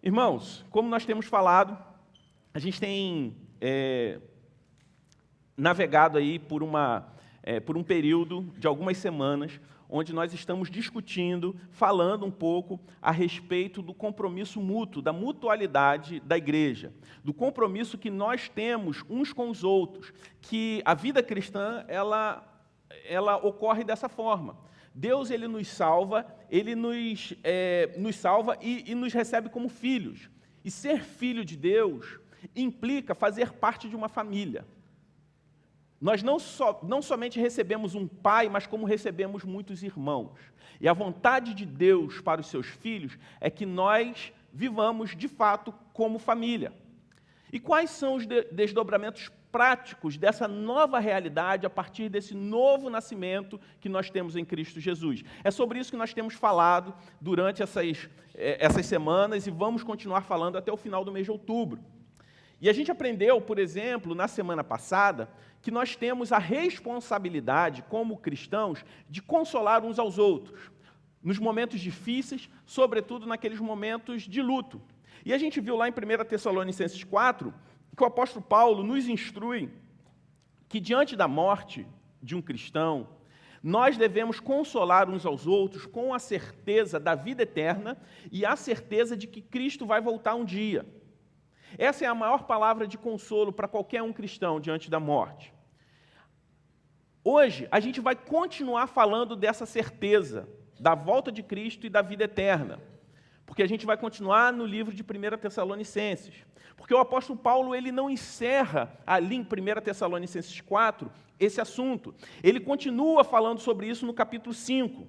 Irmãos, como nós temos falado, a gente tem navegado aí por um período de algumas semanas, onde nós estamos discutindo, falando um pouco a respeito do compromisso mútuo, da mutualidade da igreja, do compromisso que nós temos uns com os outros, que a vida cristã, ela ocorre dessa forma. Deus, Ele nos salva, Ele nos salva e nos recebe como filhos. E ser filho de Deus implica fazer parte de uma família. Nós não somente recebemos um pai, mas como recebemos muitos irmãos. E a vontade de Deus para os seus filhos é que nós vivamos, de fato, como família. E quais são os desdobramentos práticos dessa nova realidade a partir desse novo nascimento que nós temos em Cristo Jesus? É sobre isso que nós temos falado durante essas semanas e vamos continuar falando até o final do mês de outubro. E a gente aprendeu, por exemplo, na semana passada, que nós temos a responsabilidade, como cristãos, de consolar uns aos outros, nos momentos difíceis, sobretudo naqueles momentos de luto. E a gente viu lá em 1 Tessalonicenses 4, que o apóstolo Paulo nos instrui que diante da morte de um cristão, nós devemos consolar uns aos outros com a certeza da vida eterna e a certeza de que Cristo vai voltar um dia. Essa é a maior palavra de consolo para qualquer um cristão diante da morte. Hoje, a gente vai continuar falando dessa certeza, da volta de Cristo e da vida eterna, porque a gente vai continuar no livro de 1 Tessalonicenses. Porque o apóstolo Paulo, ele não encerra ali em 1 Tessalonicenses 4 esse assunto. Ele continua falando sobre isso no capítulo 5.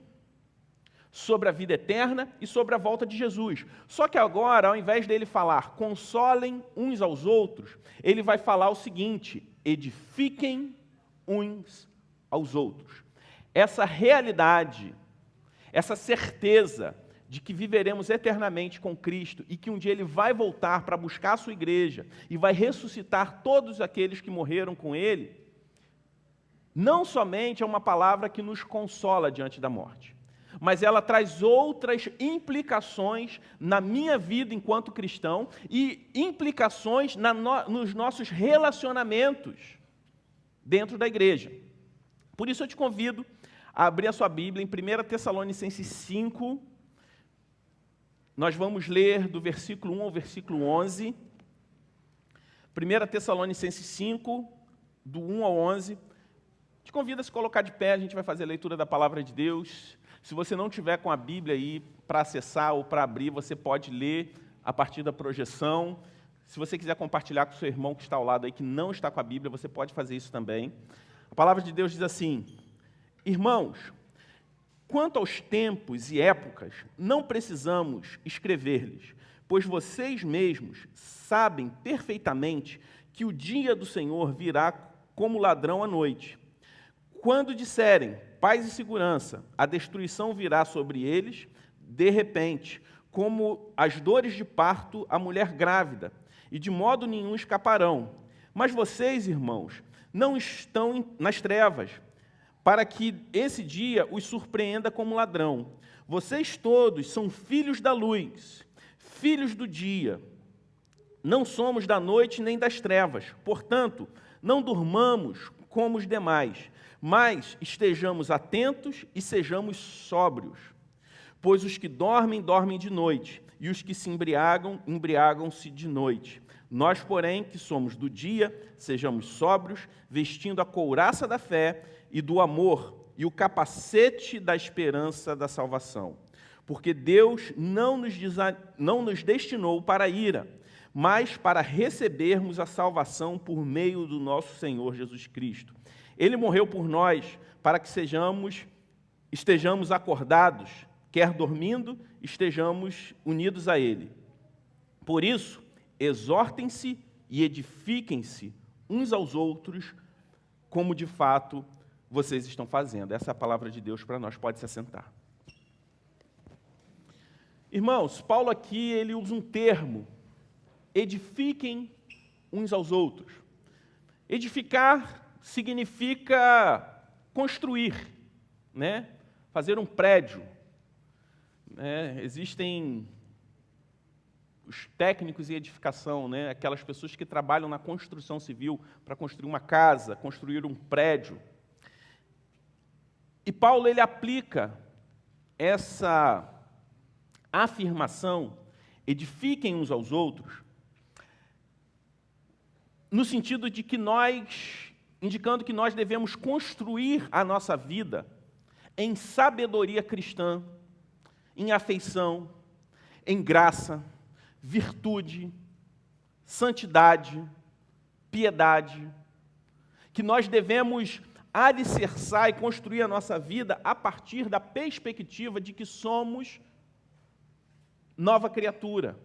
Sobre a vida eterna e sobre a volta de Jesus. Só que agora, ao invés dele falar, consolem uns aos outros, ele vai falar o seguinte, edifiquem uns aos outros. Essa realidade, essa certeza de que viveremos eternamente com Cristo e que um dia Ele vai voltar para buscar a sua igreja e vai ressuscitar todos aqueles que morreram com Ele, não somente é uma palavra que nos consola diante da morte, mas ela traz outras implicações na minha vida enquanto cristão e implicações nos nossos relacionamentos dentro da igreja. Por isso eu te convido a abrir a sua Bíblia em 1 Tessalonicenses 5, nós vamos ler do versículo 1 ao versículo 11, 1 Tessalonicenses 5, do 1 ao 11, te convido a se colocar de pé, a gente vai fazer a leitura da palavra de Deus. Se você não tiver com a Bíblia aí para acessar ou para abrir, você pode ler a partir da projeção. Se você quiser compartilhar com o seu irmão que está ao lado aí, que não está com a Bíblia, você pode fazer isso também. A palavra de Deus diz assim, irmãos, quanto aos tempos e épocas, não precisamos escrever-lhes, pois vocês mesmos sabem perfeitamente que o dia do Senhor virá como ladrão à noite. Quando disserem paz e segurança, a destruição virá sobre eles, de repente, como as dores de parto à mulher grávida, e de modo nenhum escaparão. Mas vocês, irmãos, não estão nas trevas, para que esse dia os surpreenda como ladrão. Vocês todos são filhos da luz, filhos do dia. Não somos da noite nem das trevas. Portanto, não durmamos como os demais, mas estejamos atentos e sejamos sóbrios. Pois os que dormem, dormem de noite, e os que se embriagam, embriagam-se de noite. Nós, porém, que somos do dia, sejamos sóbrios, vestindo a couraça da fé e do amor, e o capacete da esperança da salvação. Porque Deus não nos destinou para a ira, mas para recebermos a salvação por meio do nosso Senhor Jesus Cristo. Ele morreu por nós, para que estejamos acordados, quer dormindo, estejamos unidos a Ele. Por isso, exortem-se e edifiquem-se uns aos outros, como de fato vocês estão fazendo. Essa é a palavra de Deus para nós, pode se assentar. Irmãos, Paulo aqui, ele usa um termo, edifiquem uns aos outros. Edificar significa construir, né? Fazer um prédio. Existem os técnicos em edificação, né? Aquelas pessoas que trabalham na construção civil para construir uma casa, construir um prédio. E Paulo ele aplica essa afirmação, edifiquem uns aos outros, no sentido de que indicando que nós devemos construir a nossa vida em sabedoria cristã, em afeição, em graça, virtude, santidade, piedade, que nós devemos alicerçar e construir a nossa vida a partir da perspectiva de que somos nova criatura,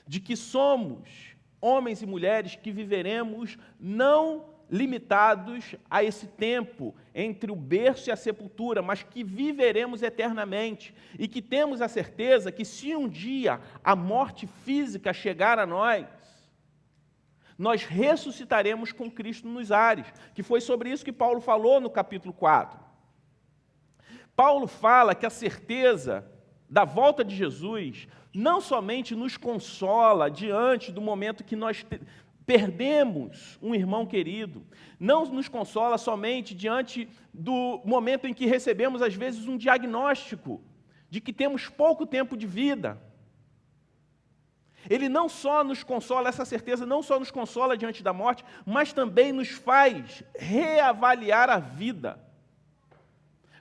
de que somos homens e mulheres que viveremos não limitados a esse tempo entre o berço e a sepultura, mas que viveremos eternamente e que temos a certeza que se um dia a morte física chegar a nós ressuscitaremos com Cristo nos ares, que foi sobre isso que Paulo falou no capítulo 4. Paulo fala que a certeza da volta de Jesus não somente nos consola diante do momento que nós perdemos um irmão querido, não nos consola somente diante do momento em que recebemos, às vezes, um diagnóstico de que temos pouco tempo de vida. Ele não só nos consola, essa certeza não só nos consola diante da morte, mas também nos faz reavaliar a vida.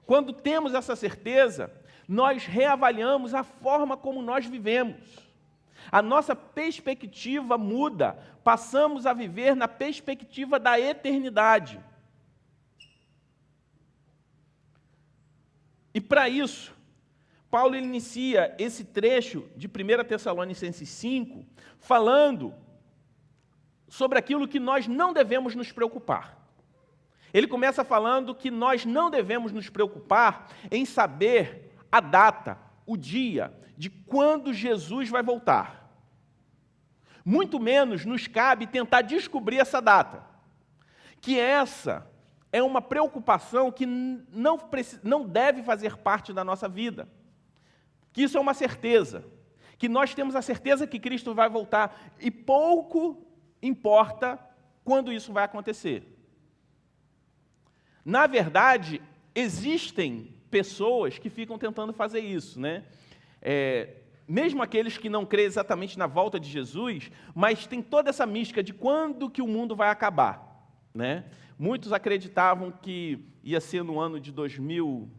Quando temos essa certeza, nós reavaliamos a forma como nós vivemos. A nossa perspectiva muda, passamos a viver na perspectiva da eternidade. E para isso, Paulo inicia esse trecho de 1 Tessalonicenses 5, falando sobre aquilo que nós não devemos nos preocupar. Ele começa falando que nós não devemos nos preocupar em saber a data, o dia de quando Jesus vai voltar. Muito menos nos cabe tentar descobrir essa data, que essa é uma preocupação que não deve fazer parte da nossa vida, que isso é uma certeza, que nós temos a certeza que Cristo vai voltar e pouco importa quando isso vai acontecer. Na verdade, existem pessoas que ficam tentando fazer isso, né? Mesmo aqueles que não creem exatamente na volta de Jesus, mas tem toda essa mística de quando que o mundo vai acabar, né? Muitos acreditavam que ia ser no ano 2000,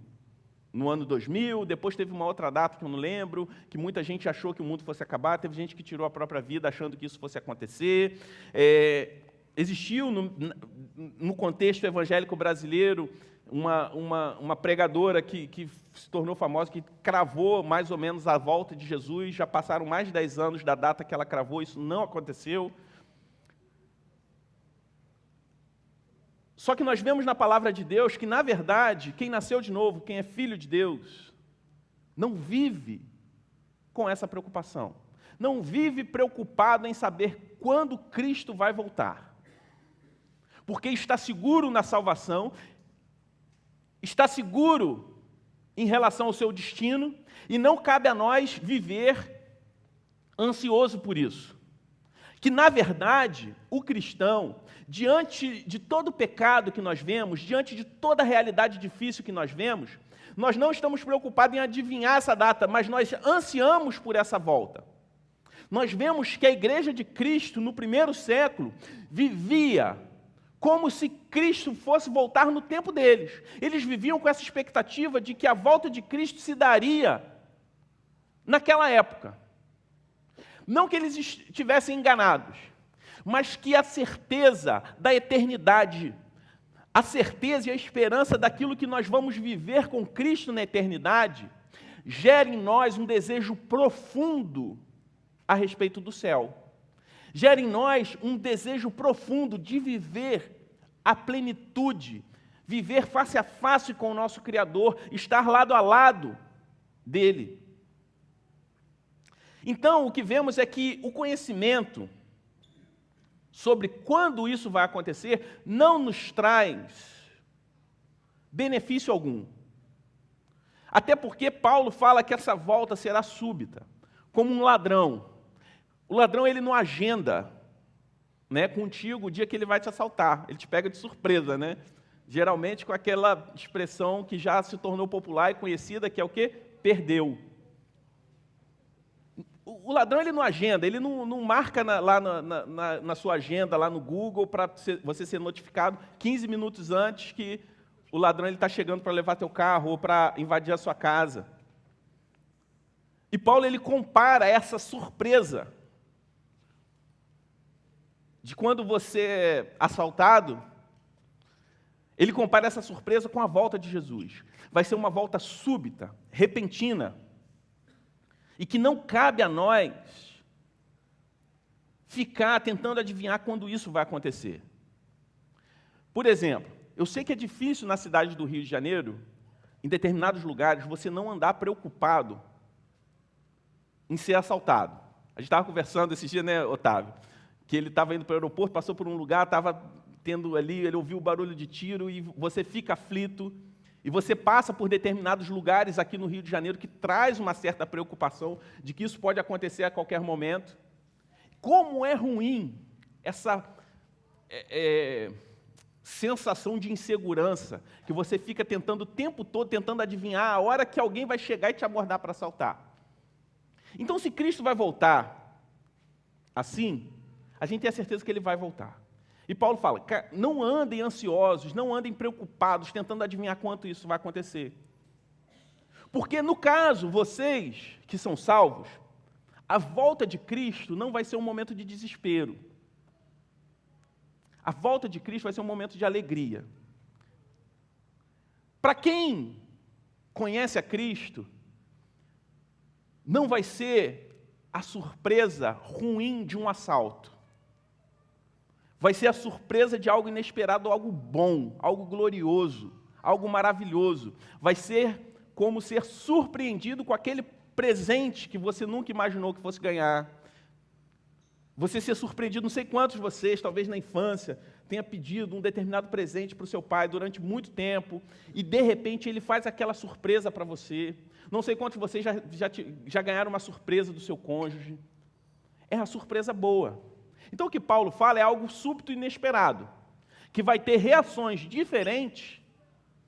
depois teve uma outra data que eu não lembro, que muita gente achou que o mundo fosse acabar, teve gente que tirou a própria vida achando que isso fosse acontecer. Existiu, no contexto evangélico brasileiro, uma pregadora que se tornou famosa, que cravou mais ou menos a volta de Jesus, já passaram mais de 10 anos da data que ela cravou, isso não aconteceu. Só que nós vemos na palavra de Deus que, na verdade, quem nasceu de novo, quem é filho de Deus, não vive com essa preocupação. Não vive preocupado em saber quando Cristo vai voltar. Porque está seguro na salvação, está seguro em relação ao seu destino, e não cabe a nós viver ansioso por isso. Que, na verdade, o cristão, diante de todo o pecado que nós vemos, diante de toda a realidade difícil que nós vemos, nós não estamos preocupados em adivinhar essa data, mas nós ansiamos por essa volta. Nós vemos que a igreja de Cristo, no primeiro século, vivia como se Cristo fosse voltar no tempo deles. Eles viviam com essa expectativa de que a volta de Cristo se daria naquela época. Não que eles estivessem enganados, mas que a certeza da eternidade, a certeza e a esperança daquilo que nós vamos viver com Cristo na eternidade, gera em nós um desejo profundo a respeito do céu. Gera em nós um desejo profundo de viver a plenitude, viver face a face com o nosso Criador, estar lado a lado dele. Então, o que vemos é que o conhecimento sobre quando isso vai acontecer não nos traz benefício algum. Até porque Paulo fala que essa volta será súbita, como um ladrão. O ladrão, ele não agenda, né, contigo o dia que ele vai te assaltar. Ele te pega de surpresa, né? Geralmente com aquela expressão que já se tornou popular e conhecida, que é o quê? Perdeu. O ladrão, ele não agenda, ele não marca lá na sua agenda, lá no Google, para você ser notificado 15 minutos antes que o ladrão está chegando para levar teu carro ou para invadir a sua casa. E Paulo, ele compara essa surpresa de quando você é assaltado, ele compara essa surpresa com a volta de Jesus. Vai ser uma volta súbita, repentina, e que não cabe a nós ficar tentando adivinhar quando isso vai acontecer. Por exemplo, eu sei que é difícil na cidade do Rio de Janeiro, em determinados lugares, você não andar preocupado em ser assaltado. A gente estava conversando esses dias, né, Otávio? Que ele estava indo para o aeroporto, passou por um lugar, estava tendo ali, ele ouviu o barulho de tiro e você fica aflito. E você passa por determinados lugares aqui no Rio de Janeiro que traz uma certa preocupação de que isso pode acontecer a qualquer momento. Como é ruim essa sensação de insegurança, que você fica tentando o tempo todo, tentando adivinhar a hora que alguém vai chegar e te abordar para assaltar. Então, se Cristo vai voltar assim, a gente tem a certeza que Ele vai voltar. E Paulo fala, não andem ansiosos, não andem preocupados, tentando adivinhar quanto isso vai acontecer. Porque, no caso, vocês que são salvos, a volta de Cristo não vai ser um momento de desespero. A volta de Cristo vai ser um momento de alegria. Para quem conhece a Cristo, não vai ser a surpresa ruim de um assalto. Vai ser a surpresa de algo inesperado, algo bom, algo glorioso, algo maravilhoso. Vai ser como ser surpreendido com aquele presente que você nunca imaginou que fosse ganhar. Você ser surpreendido, não sei quantos de vocês, talvez na infância, tenha pedido um determinado presente para o seu pai durante muito tempo, e de repente ele faz aquela surpresa para você. Não sei quantos de vocês já ganharam uma surpresa do seu cônjuge. É uma surpresa boa. Então, o que Paulo fala é algo súbito e inesperado, que vai ter reações diferentes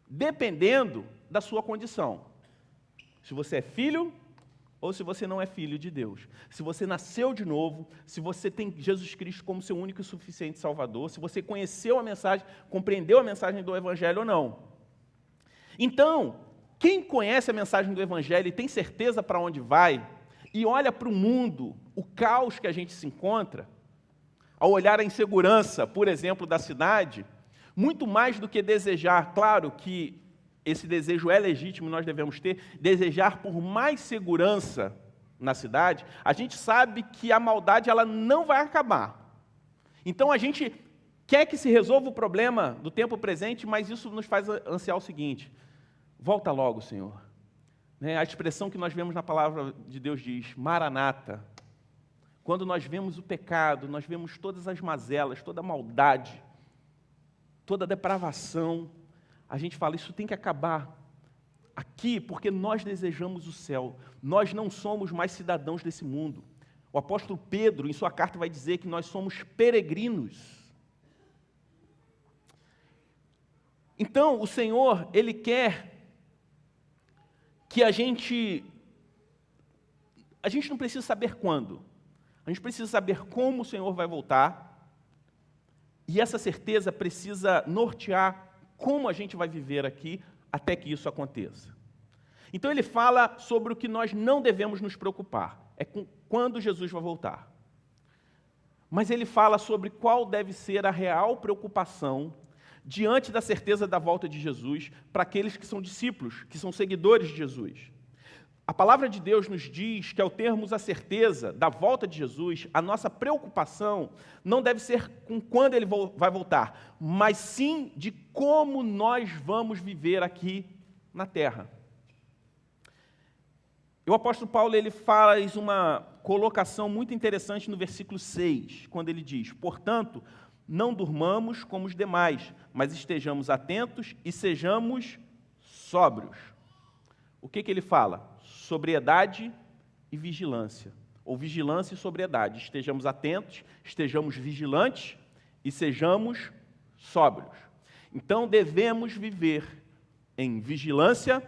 dependendo da sua condição. Se você é filho ou se você não é filho de Deus. Se você nasceu de novo, se você tem Jesus Cristo como seu único e suficiente Salvador, se você conheceu a mensagem, compreendeu a mensagem do Evangelho ou não. Então, quem conhece a mensagem do Evangelho e tem certeza para onde vai, e olha para o mundo, o caos que a gente se encontra, ao olhar a insegurança, por exemplo, da cidade, muito mais do que desejar, claro que esse desejo é legítimo, nós devemos ter, desejar por mais segurança na cidade, a gente sabe que a maldade ela não vai acabar. Então a gente quer que se resolva o problema do tempo presente, mas isso nos faz ansiar o seguinte: volta logo, Senhor. A expressão que nós vemos na palavra de Deus diz, Maranata. Quando nós vemos o pecado, nós vemos todas as mazelas, toda a maldade, toda a depravação, a gente fala, isso tem que acabar aqui, porque nós desejamos o céu. Nós não somos mais cidadãos desse mundo. O apóstolo Pedro, em sua carta, vai dizer que nós somos peregrinos. Então, o Senhor, Ele quer que a gente não precisa saber quando. A gente precisa saber como o Senhor vai voltar, e essa certeza precisa nortear como a gente vai viver aqui até que isso aconteça. Então ele fala sobre o que nós não devemos nos preocupar, é com quando Jesus vai voltar. Mas ele fala sobre qual deve ser a real preocupação diante da certeza da volta de Jesus para aqueles que são discípulos, que são seguidores de Jesus. A palavra de Deus nos diz que, ao termos a certeza da volta de Jesus, a nossa preocupação não deve ser com quando Ele vai voltar, mas sim de como nós vamos viver aqui na terra. O apóstolo Paulo ele faz uma colocação muito interessante no versículo 6, quando ele diz, portanto, não durmamos como os demais, mas estejamos atentos e sejamos sóbrios. O que ele fala? Sobriedade e vigilância. ou vigilância e sobriedade. Estejamos atentos, estejamos vigilantes e sejamos sóbrios. Então, devemos viver em vigilância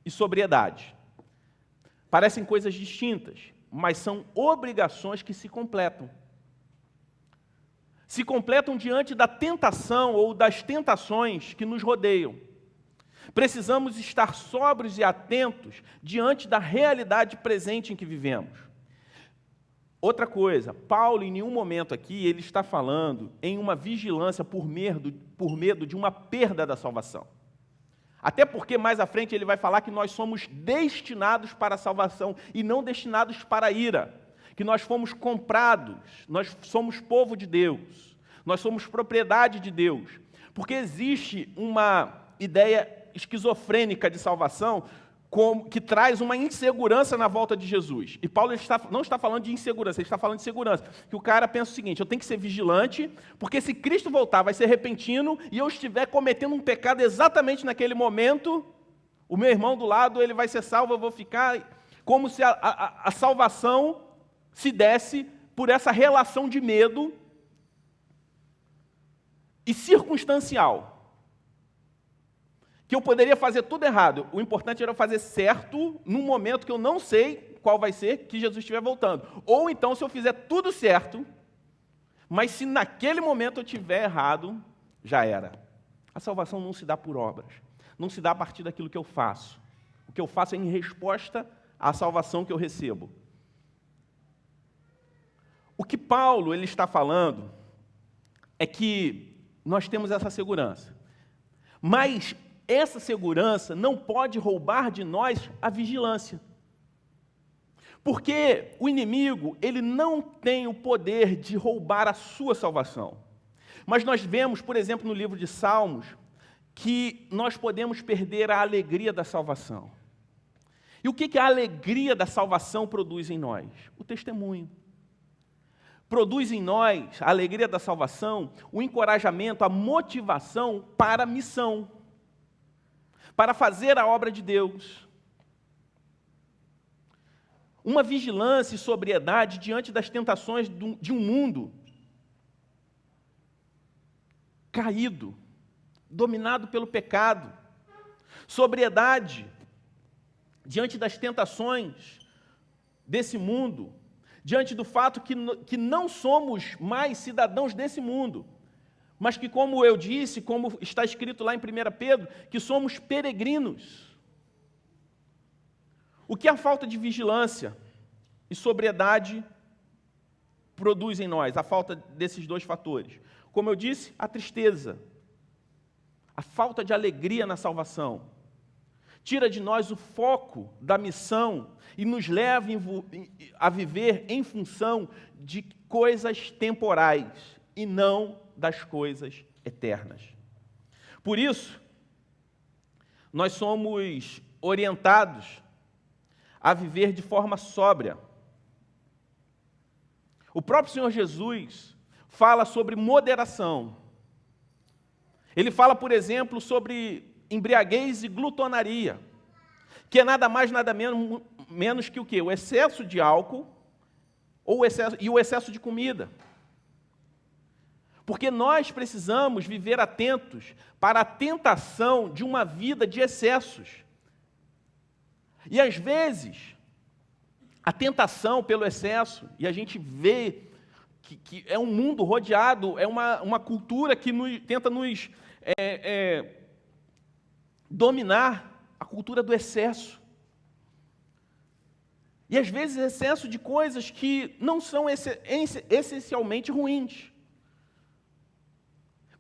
e sobriedade. Parecem coisas distintas, mas são obrigações que se completam. Se completam diante da tentação ou das tentações que nos rodeiam. Precisamos estar sóbrios e atentos diante da realidade presente em que vivemos. Outra coisa, Paulo, em nenhum momento aqui, ele está falando em uma vigilância por medo de uma perda da salvação. Até porque mais à frente ele vai falar que nós somos destinados para a salvação e não destinados para a ira. Que nós fomos comprados, nós somos povo de Deus, nós somos propriedade de Deus. Porque existe uma ideia esquizofrênica de salvação que traz uma insegurança na volta de Jesus. E Paulo não está falando de insegurança, ele está falando de segurança. Que o cara pensa o seguinte: eu tenho que ser vigilante, porque se Cristo voltar vai ser repentino, e eu estiver cometendo um pecado exatamente naquele momento, o meu irmão do lado ele vai ser salvo, eu vou ficar como se a salvação se desse por essa relação de medo e circunstancial. Que eu poderia fazer tudo errado. O importante era eu fazer certo num momento que eu não sei qual vai ser, que Jesus estiver voltando. Ou então, se eu fizer tudo certo, mas se naquele momento eu estiver errado, já era. A salvação não se dá por obras. Não se dá a partir daquilo que eu faço. O que eu faço é em resposta à salvação que eu recebo. O que Paulo ele está falando é que nós temos essa segurança. Mas essa segurança não pode roubar de nós a vigilância. Porque o inimigo, ele não tem o poder de roubar a sua salvação. Mas nós vemos, por exemplo, no livro de Salmos, que nós podemos perder a alegria da salvação. E o que a alegria da salvação produz em nós? O testemunho. Produz em nós, a alegria da salvação, o encorajamento, a motivação para a missão. Para fazer a obra de Deus. Uma vigilância e sobriedade diante das tentações de um mundo caído, dominado pelo pecado. Sobriedade diante das tentações desse mundo, diante do fato que não somos mais cidadãos desse mundo, mas que, como eu disse, como está escrito lá em 1 Pedro, que somos peregrinos. O que a falta de vigilância e sobriedade produz em nós? A falta desses dois fatores. Como eu disse, a tristeza, a falta de alegria na salvação, tira de nós o foco da missão e nos leva a viver em função de coisas temporais e não das coisas eternas. Por isso, nós somos orientados a viver de forma sóbria. O próprio Senhor Jesus fala sobre moderação. Ele fala, por exemplo, sobre embriaguez e glutonaria, que é nada mais, nada menos que o quê? O excesso de álcool o excesso de comida. Porque nós precisamos viver atentos para a tentação de uma vida de excessos. E às vezes, a tentação pelo excesso, e a gente vê que é um mundo rodeado, é uma cultura que tenta nos dominar, a cultura do excesso. E às vezes excesso de coisas que não são essencialmente ruins,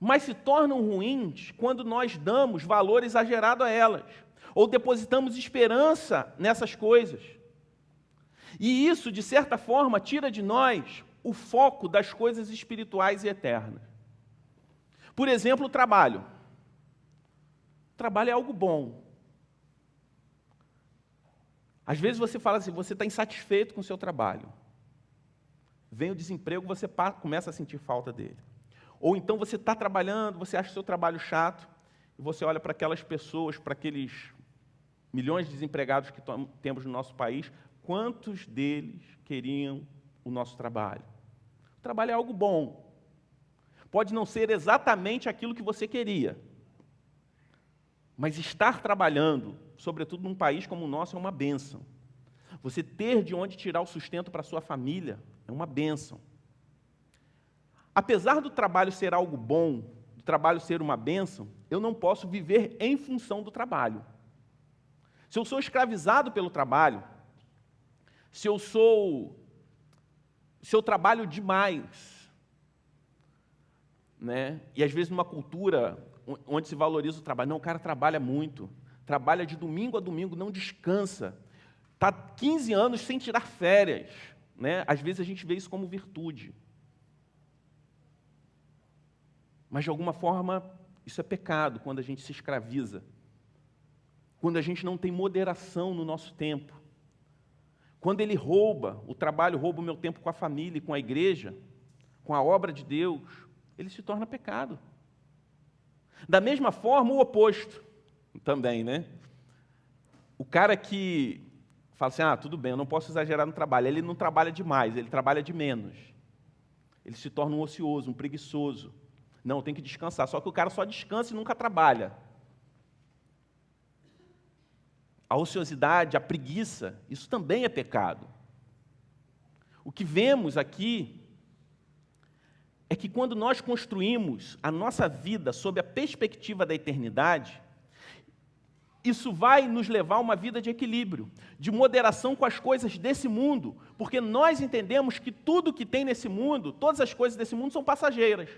mas se tornam ruins quando nós damos valor exagerado a elas, ou depositamos esperança nessas coisas. E isso, de certa forma, tira de nós o foco das coisas espirituais e eternas. Por exemplo, o trabalho. O trabalho é algo bom. Às vezes você fala assim, você está insatisfeito com o seu trabalho. Vem o desemprego, você começa a sentir falta dele. Ou então você está trabalhando, você acha o seu trabalho chato, e você olha para aquelas pessoas, para aqueles milhões de desempregados que temos no nosso país, quantos deles queriam o nosso trabalho? O trabalho é algo bom. Pode não ser exatamente aquilo que você queria, mas estar trabalhando, sobretudo num país como o nosso, é uma bênção. Você ter de onde tirar o sustento para a sua família é uma bênção. Apesar do trabalho ser algo bom, do trabalho ser uma bênção, eu não posso viver em função do trabalho. Se eu sou escravizado pelo trabalho, se eu trabalho demais, né? E às vezes numa cultura onde se valoriza o trabalho, não, o cara trabalha muito, trabalha de domingo a domingo, não descansa, está 15 anos sem tirar férias, né? Às vezes a gente vê isso como virtude. Mas de alguma forma isso é pecado quando a gente se escraviza, quando a gente não tem moderação no nosso tempo. Quando ele rouba, o trabalho rouba o meu tempo com a família e com a igreja, com a obra de Deus, ele se torna pecado. Da mesma forma, o oposto também, né? O cara que fala assim, tudo bem, eu não posso exagerar no trabalho. Ele não trabalha demais, ele trabalha de menos. Ele se torna um ocioso, um preguiçoso. Não, tem que descansar. Só que o cara só descansa e nunca trabalha. A ociosidade, a preguiça, isso também é pecado. O que vemos aqui é que quando nós construímos a nossa vida sob a perspectiva da eternidade, isso vai nos levar a uma vida de equilíbrio, de moderação com as coisas desse mundo, porque nós entendemos que tudo que tem nesse mundo, todas as coisas desse mundo são passageiras.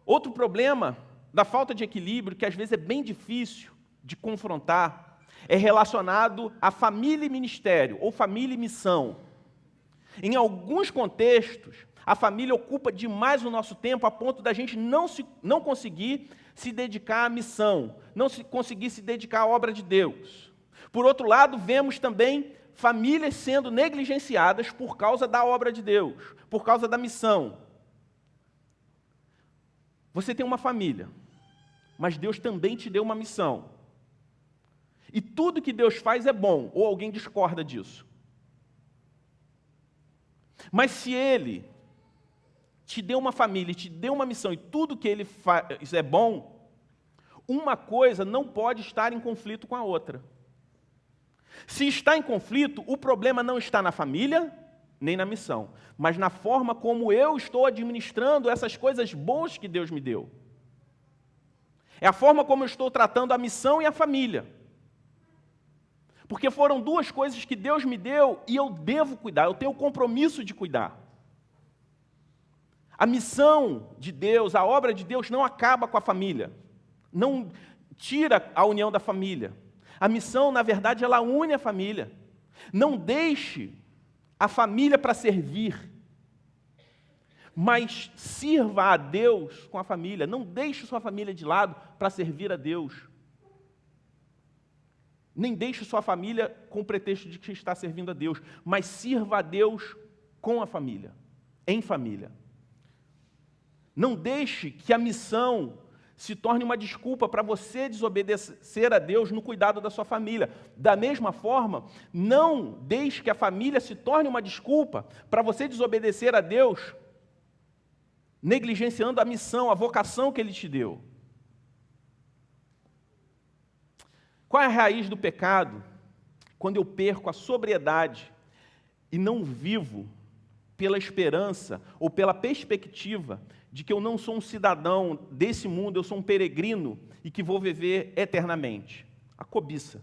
Outro problema da falta de equilíbrio, que às vezes é bem difícil de confrontar, é relacionado à família e ministério, ou família e missão. Em alguns contextos, a família ocupa demais o nosso tempo a ponto da gente não conseguir se dedicar à missão, não conseguir se dedicar à obra de Deus. Por outro lado, vemos também famílias sendo negligenciadas por causa da obra de Deus, por causa da missão. Você tem uma família, mas Deus também te deu uma missão. E tudo que Deus faz é bom, ou alguém discorda disso. Mas se Ele te deu uma família, te deu uma missão, e tudo que Ele faz é bom, uma coisa não pode estar em conflito com a outra. Se está em conflito, o problema não está na família, nem na missão, mas na forma como eu estou administrando essas coisas boas que Deus me deu. É a forma como eu estou tratando a missão e a família. Porque foram duas coisas que Deus me deu e eu devo cuidar, eu tenho o compromisso de cuidar. A missão de Deus, a obra de Deus não acaba com a família, não tira a união da família. A missão, na verdade, ela une a família. Não deixe a família para servir, mas sirva a Deus com a família. Não deixe sua família de lado para servir a Deus. Nem deixe sua família com o pretexto de que está servindo a Deus, mas sirva a Deus com a família, em família. Não deixe que a missão se torne uma desculpa para você desobedecer a Deus no cuidado da sua família. Da mesma forma, não deixe que a família se torne uma desculpa para você desobedecer a Deus, negligenciando a missão, a vocação que Ele te deu. Qual é a raiz do pecado? Quando eu perco a sobriedade e não vivo pela esperança ou pela perspectiva de que eu não sou um cidadão desse mundo, eu sou um peregrino e que vou viver eternamente. A cobiça.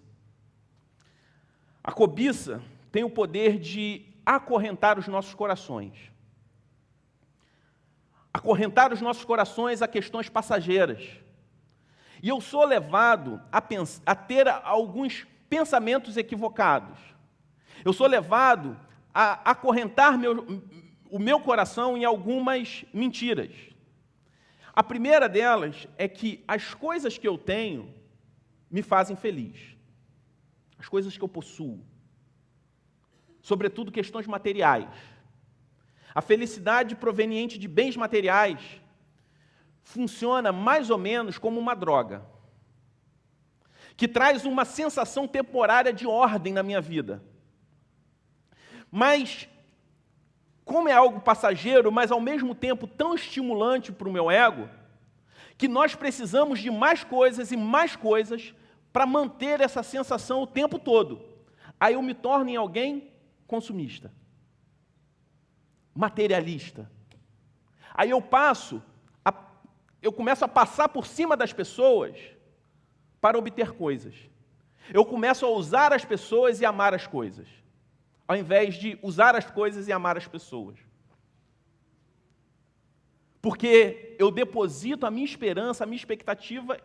A cobiça tem o poder de acorrentar os nossos corações. Acorrentar os nossos corações a questões passageiras. E eu sou levado a ter alguns pensamentos equivocados. Eu sou levado a acorrentar o meu coração em algumas mentiras. A primeira delas é que as coisas que eu tenho me fazem feliz. As coisas que eu possuo. Sobretudo questões materiais. A felicidade proveniente de bens materiais funciona mais ou menos como uma droga. que traz uma sensação temporária de ordem na minha vida. Mas, como é algo passageiro, mas ao mesmo tempo tão estimulante para o meu ego, que nós precisamos de mais coisas e mais coisas para manter essa sensação o tempo todo. Aí eu me torno em alguém consumista, materialista. Aí eu começo a passar por cima das pessoas para obter coisas. Eu começo a usar as pessoas e amar as coisas, ao invés de usar as coisas e amar as pessoas. Porque eu deposito a minha esperança, a minha expectativa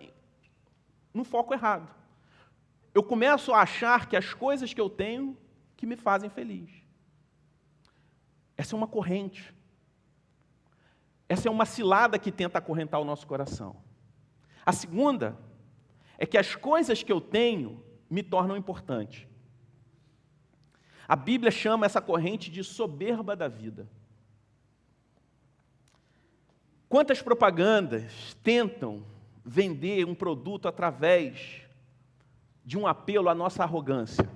no foco errado. Eu começo a achar que as coisas que eu tenho que me fazem feliz. Essa é uma corrente. Essa é uma cilada que tenta acorrentar o nosso coração. A segunda é que as coisas que eu tenho me tornam importante. A Bíblia chama essa corrente de soberba da vida. Quantas propagandas tentam vender um produto através de um apelo à nossa arrogância,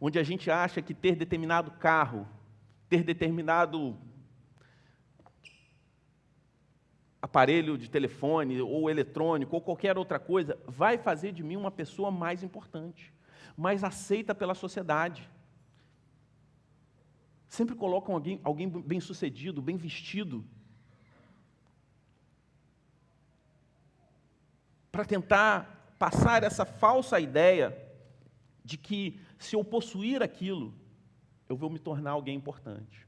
onde a gente acha que ter determinado carro, ter determinado aparelho de telefone ou eletrônico ou qualquer outra coisa vai fazer de mim uma pessoa mais importante, mais aceita pela sociedade. Sempre colocam alguém bem-sucedido, bem vestido, para tentar passar essa falsa ideia de que, se eu possuir aquilo, eu vou me tornar alguém importante.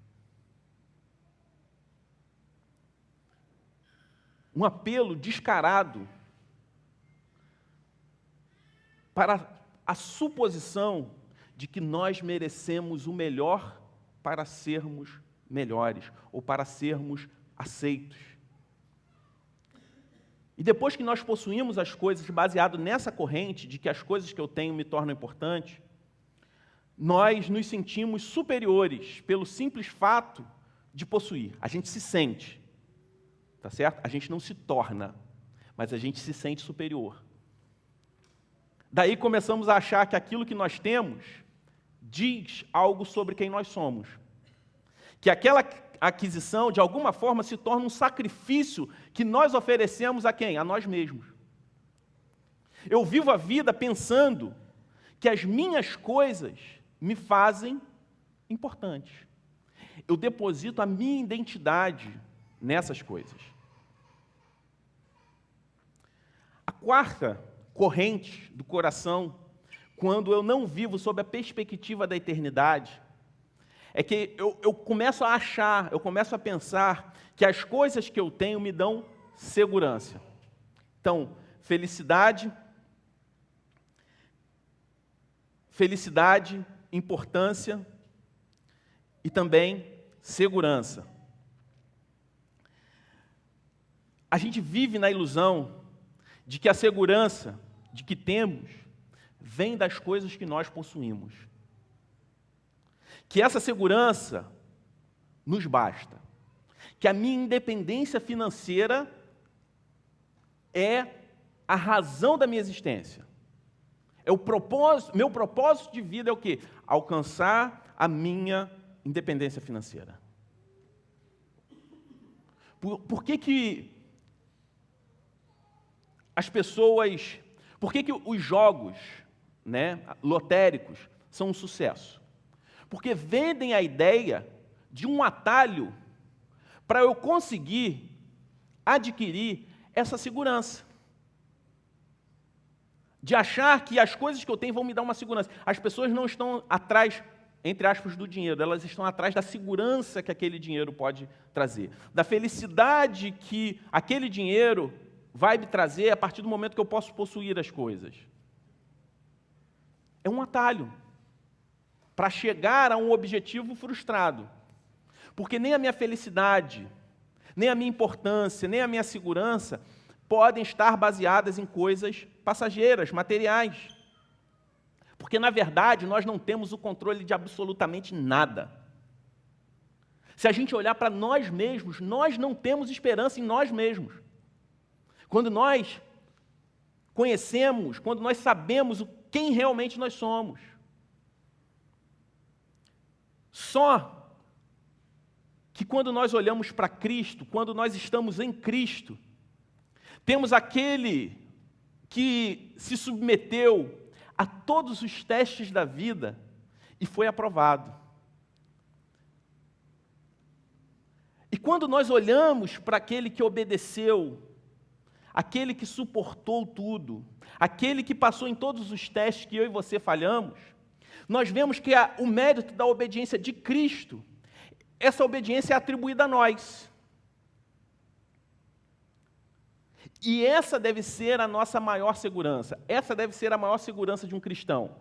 Um apelo descarado para a suposição de que nós merecemos o melhor para sermos melhores, ou para sermos aceitos. E depois que nós possuímos as coisas, baseado nessa corrente de que as coisas que eu tenho me tornam importantes, nós nos sentimos superiores pelo simples fato de possuir. A gente se sente, tá certo? A gente não se torna, mas a gente se sente superior. Daí começamos a achar que aquilo que nós temos diz algo sobre quem nós somos. Que aquela aquisição, de alguma forma, se torna um sacrifício que nós oferecemos a quem? A nós mesmos. Eu vivo a vida pensando que as minhas coisas me fazem importantes. Eu deposito a minha identidade nessas coisas. A quarta corrente do coração, quando eu não vivo sob a perspectiva da eternidade, é que eu começo a achar, eu começo a pensar que as coisas que eu tenho me dão segurança. Então, felicidade, importância e também segurança. A gente vive na ilusão de que a segurança de que temos vem das coisas que nós possuímos. Que essa segurança nos basta. Que a minha independência financeira é a razão da minha existência. É o propósito, meu propósito de vida é o quê? Alcançar a minha independência financeira. Por que as pessoas... Por que os jogos, lotéricos são um sucesso? Porque vendem a ideia de um atalho para eu conseguir adquirir essa segurança. De achar que as coisas que eu tenho vão me dar uma segurança. As pessoas não estão atrás, entre aspas, do dinheiro, elas estão atrás da segurança que aquele dinheiro pode trazer. Da felicidade que aquele dinheiro vai me trazer a partir do momento que eu posso possuir as coisas. É um atalho para chegar a um objetivo frustrado. Porque nem a minha felicidade, nem a minha importância, nem a minha segurança podem estar baseadas em coisas passageiras, materiais. Porque, na verdade, nós não temos o controle de absolutamente nada. Se a gente olhar para nós mesmos, nós não temos esperança em nós mesmos. Quando nós conhecemos, quando nós sabemos quem realmente nós somos. Só que quando nós olhamos para Cristo, quando nós estamos em Cristo, temos aquele que se submeteu a todos os testes da vida e foi aprovado. E quando nós olhamos para aquele que obedeceu, aquele que suportou tudo, aquele que passou em todos os testes que eu e você falhamos, nós vemos que o mérito da obediência de Cristo, essa obediência é atribuída a nós. E essa deve ser a nossa maior segurança. Essa deve ser a maior segurança de um cristão.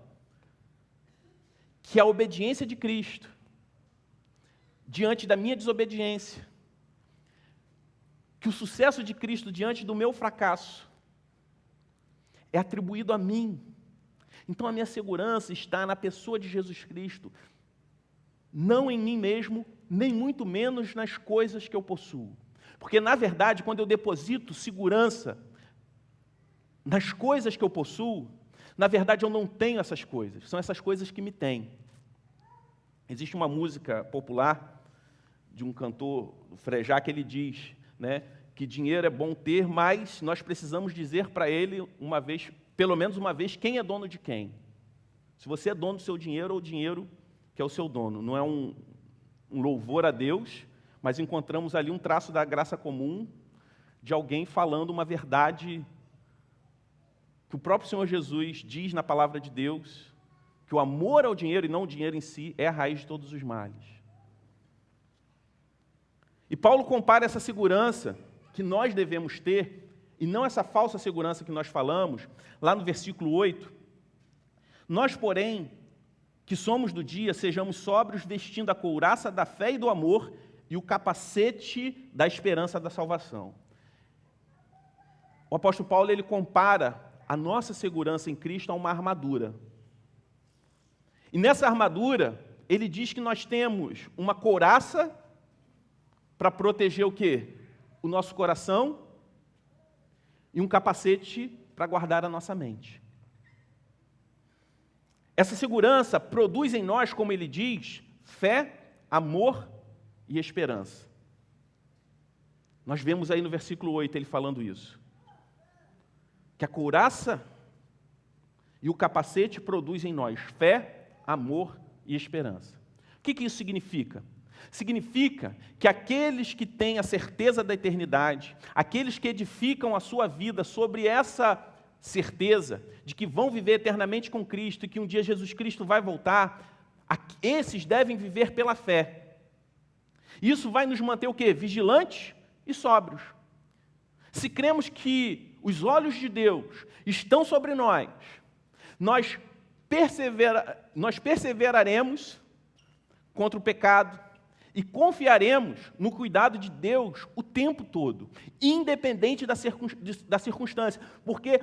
Que a obediência de Cristo, diante da minha desobediência, que o sucesso de Cristo diante do meu fracasso, é atribuído a mim. Então a minha segurança está na pessoa de Jesus Cristo, não em mim mesmo, nem muito menos nas coisas que eu possuo. Porque, na verdade, quando eu deposito segurança nas coisas que eu possuo, na verdade eu não tenho essas coisas, são essas coisas que me têm. Existe uma música popular de um cantor, o Frejá, que ele diz, né, que dinheiro é bom ter, mas nós precisamos dizer para ele uma vez, pelo menos uma vez, quem é dono de quem. Se você é dono do seu dinheiro, ou o dinheiro que é o seu dono. Não é um louvor a Deus, mas encontramos ali um traço da graça comum de alguém falando uma verdade que o próprio Senhor Jesus diz na palavra de Deus, que o amor ao dinheiro, e não o dinheiro em si, é a raiz de todos os males. E Paulo compara essa segurança que nós devemos ter, e não essa falsa segurança que nós falamos, lá no versículo 8. Nós, porém, que somos do dia, sejamos sóbrios, vestindo a couraça da fé e do amor e o capacete da esperança da salvação. O apóstolo Paulo, ele compara a nossa segurança em Cristo a uma armadura. E nessa armadura, ele diz que nós temos uma couraça para proteger o quê? O nosso coração, e um capacete para guardar a nossa mente. Essa segurança produz em nós, como ele diz, fé, amor e esperança. Nós vemos aí no versículo 8 ele falando isso. Que a couraça e o capacete produzem em nós fé, amor e esperança. O que isso significa? Significa que aqueles que têm a certeza da eternidade, aqueles que edificam a sua vida sobre essa certeza de que vão viver eternamente com Cristo e que um dia Jesus Cristo vai voltar, esses devem viver pela fé. Isso vai nos manter o quê? Vigilantes e sóbrios. Se cremos que os olhos de Deus estão sobre nós perseveraremos contra o pecado e confiaremos no cuidado de Deus o tempo todo, independente da circunstância, porque,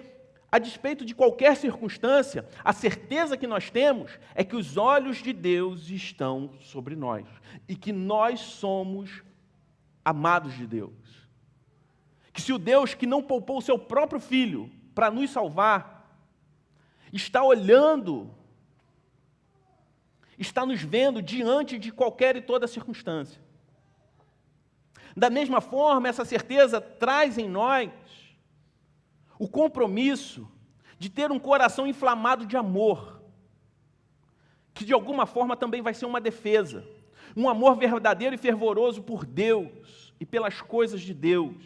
a despeito de qualquer circunstância, a certeza que nós temos é que os olhos de Deus estão sobre nós e que nós somos amados de Deus. Que se o Deus que não poupou o seu próprio Filho para nos salvar, está olhando, está nos vendo diante de qualquer e toda circunstância. Da mesma forma, essa certeza traz em nós o compromisso de ter um coração inflamado de amor, que de alguma forma também vai ser uma defesa, um amor verdadeiro e fervoroso por Deus e pelas coisas de Deus.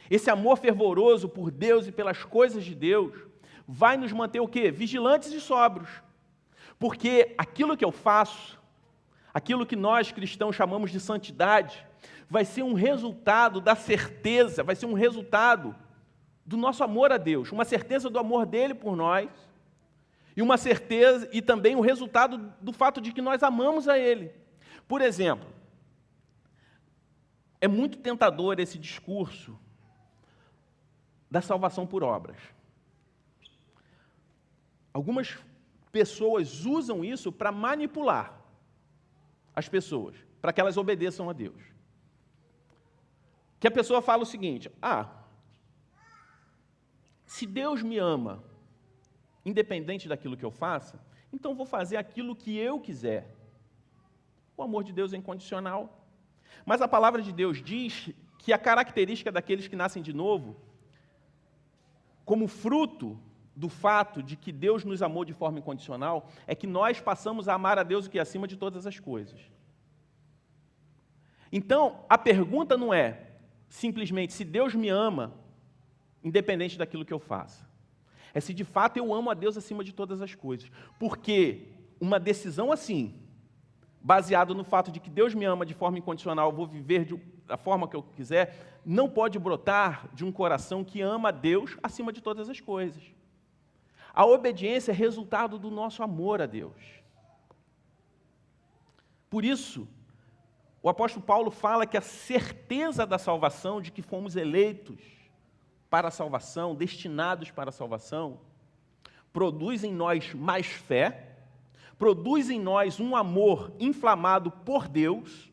Esse amor fervoroso por Deus e pelas coisas de Deus vai nos manter o quê? Vigilantes e sóbrios. Porque aquilo que eu faço, aquilo que nós cristãos chamamos de santidade, vai ser um resultado da certeza, vai ser um resultado do nosso amor a Deus, uma certeza do amor dele por nós, e uma certeza, e também o resultado do fato de que nós amamos a ele. Por exemplo, é muito tentador esse discurso da salvação por obras. Algumas pessoas usam isso para manipular as pessoas, para que elas obedeçam a Deus. Que a pessoa fala o seguinte: se Deus me ama, independente daquilo que eu faça, então vou fazer aquilo que eu quiser. O amor de Deus é incondicional. Mas a palavra de Deus diz que a característica daqueles que nascem de novo, como fruto do fato de que Deus nos amou de forma incondicional, é que nós passamos a amar a Deus o que é acima de todas as coisas. Então, a pergunta não é simplesmente se Deus me ama, independente daquilo que eu faça. É se de fato eu amo a Deus acima de todas as coisas. Porque uma decisão assim, baseada no fato de que Deus me ama de forma incondicional, eu vou viver da forma que eu quiser, não pode brotar de um coração que ama a Deus acima de todas as coisas. A obediência é resultado do nosso amor a Deus. Por isso, o apóstolo Paulo fala que a certeza da salvação, de que fomos eleitos para a salvação, destinados para a salvação, produz em nós mais fé, produz em nós um amor inflamado por Deus,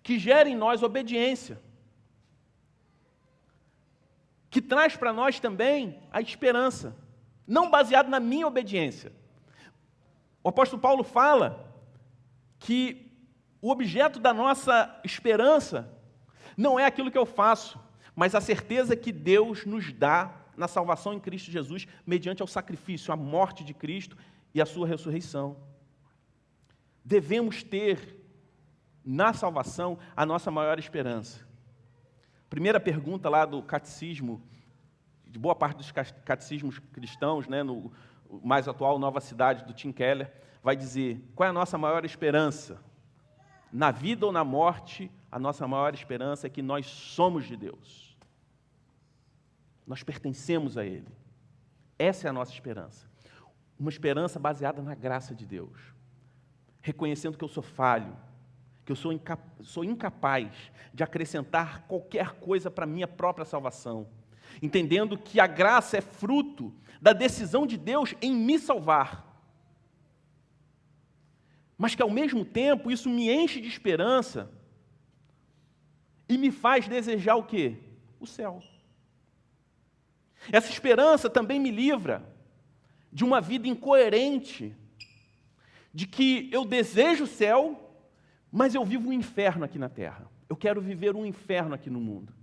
que gera em nós obediência, que traz para nós também a esperança, não baseado na minha obediência. O apóstolo Paulo fala que o objeto da nossa esperança não é aquilo que eu faço, mas a certeza que Deus nos dá na salvação em Cristo Jesus, mediante ao sacrifício, a morte de Cristo e a sua ressurreição. Devemos ter na salvação a nossa maior esperança. Primeira pergunta lá do catecismo, de boa parte dos catecismos cristãos, né, no mais atual, Nova Cidade, do Tim Keller, vai dizer: qual é a nossa maior esperança? Na vida ou na morte, a nossa maior esperança é que nós somos de Deus. Nós pertencemos a Ele. Essa é a nossa esperança. Uma esperança baseada na graça de Deus. Reconhecendo que eu sou falho, que eu sou incapaz de acrescentar qualquer coisa para a minha própria salvação. Entendendo que a graça é fruto da decisão de Deus em me salvar. Mas que, ao mesmo tempo, isso me enche de esperança e me faz desejar o quê? O céu. Essa esperança também me livra de uma vida incoerente, de que eu desejo o céu, mas eu vivo um inferno aqui na terra. Eu quero viver um inferno aqui no mundo.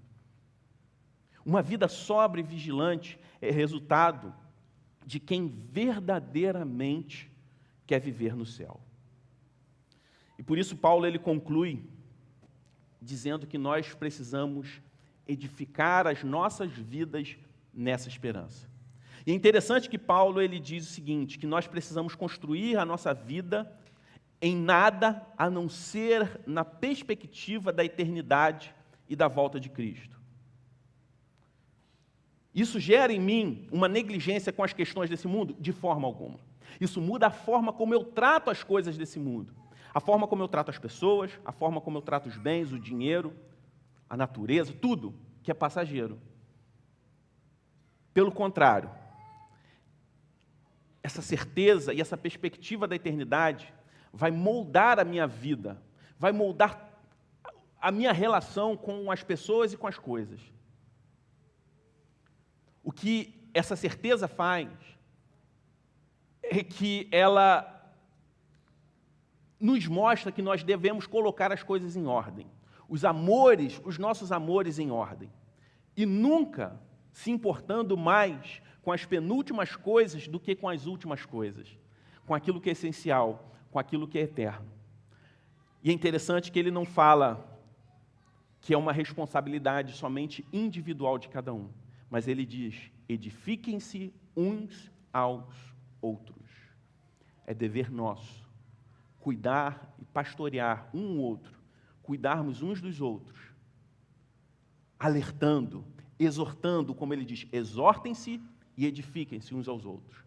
Uma vida sóbria e vigilante é resultado de quem verdadeiramente quer viver no céu. E por isso Paulo ele conclui dizendo que nós precisamos edificar as nossas vidas nessa esperança. E é interessante que Paulo ele diz o seguinte, que nós precisamos construir a nossa vida em nada a não ser na perspectiva da eternidade e da volta de Cristo. Isso gera em mim uma negligência com as questões desse mundo? De forma alguma. Isso muda a forma como eu trato as coisas desse mundo. A forma como eu trato as pessoas, a forma como eu trato os bens, o dinheiro, a natureza, tudo que é passageiro. Pelo contrário, essa certeza e essa perspectiva da eternidade vai moldar a minha vida, vai moldar a minha relação com as pessoas e com as coisas. O que essa certeza faz é que ela nos mostra que nós devemos colocar as coisas em ordem, os amores, os nossos amores em ordem, e nunca se importando mais com as penúltimas coisas do que com as últimas coisas, com aquilo que é essencial, com aquilo que é eterno. E é interessante que ele não fala que é uma responsabilidade somente individual de cada um, mas ele diz: edifiquem-se uns aos outros. É dever nosso cuidar e pastorear um ou outro, cuidarmos uns dos outros, alertando, exortando, como ele diz, exortem-se e edifiquem-se uns aos outros,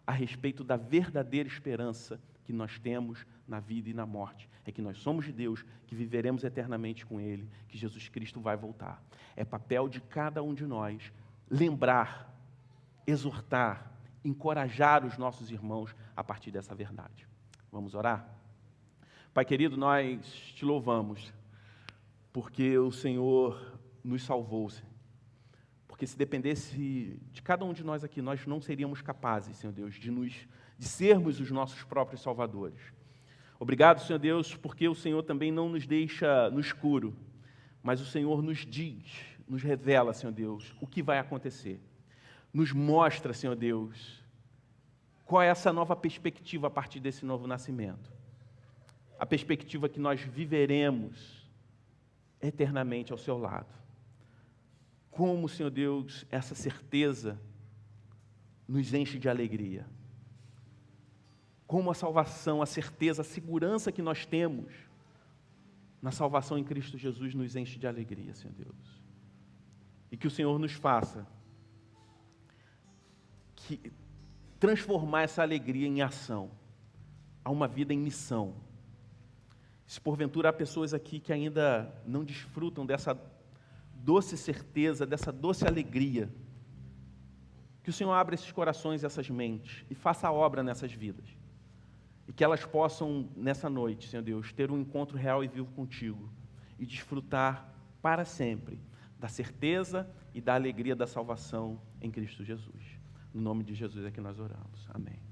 a respeito da verdadeira esperança que nós temos na vida e na morte. É que nós somos de Deus, que viveremos eternamente com Ele, que Jesus Cristo vai voltar. É papel de cada um de nós lembrar, exortar, encorajar os nossos irmãos a partir dessa verdade. Vamos orar? Pai querido, nós te louvamos, porque o Senhor nos salvou, porque Porque se dependesse de cada um de nós aqui, nós não seríamos capazes, Senhor Deus, de sermos os nossos próprios salvadores. Obrigado, Senhor Deus, porque o Senhor também não nos deixa no escuro, mas o Senhor nos diz, nos revela, Senhor Deus, o que vai acontecer. Nos mostra, Senhor Deus, qual é essa nova perspectiva a partir desse novo nascimento. A perspectiva que nós viveremos eternamente ao seu lado. Como, Senhor Deus, essa certeza nos enche de alegria. Como a salvação, a certeza, a segurança que nós temos na salvação em Cristo Jesus nos enche de alegria, Senhor Deus. E que o Senhor nos faça transformar essa alegria em ação, a uma vida em missão. Se porventura há pessoas aqui que ainda não desfrutam dessa doce certeza, dessa doce alegria, que o Senhor abra esses corações e essas mentes e faça a obra nessas vidas. E que elas possam, nessa noite, Senhor Deus, ter um encontro real e vivo contigo e desfrutar para sempre da certeza e da alegria da salvação em Cristo Jesus. No nome de Jesus é que nós oramos. Amém.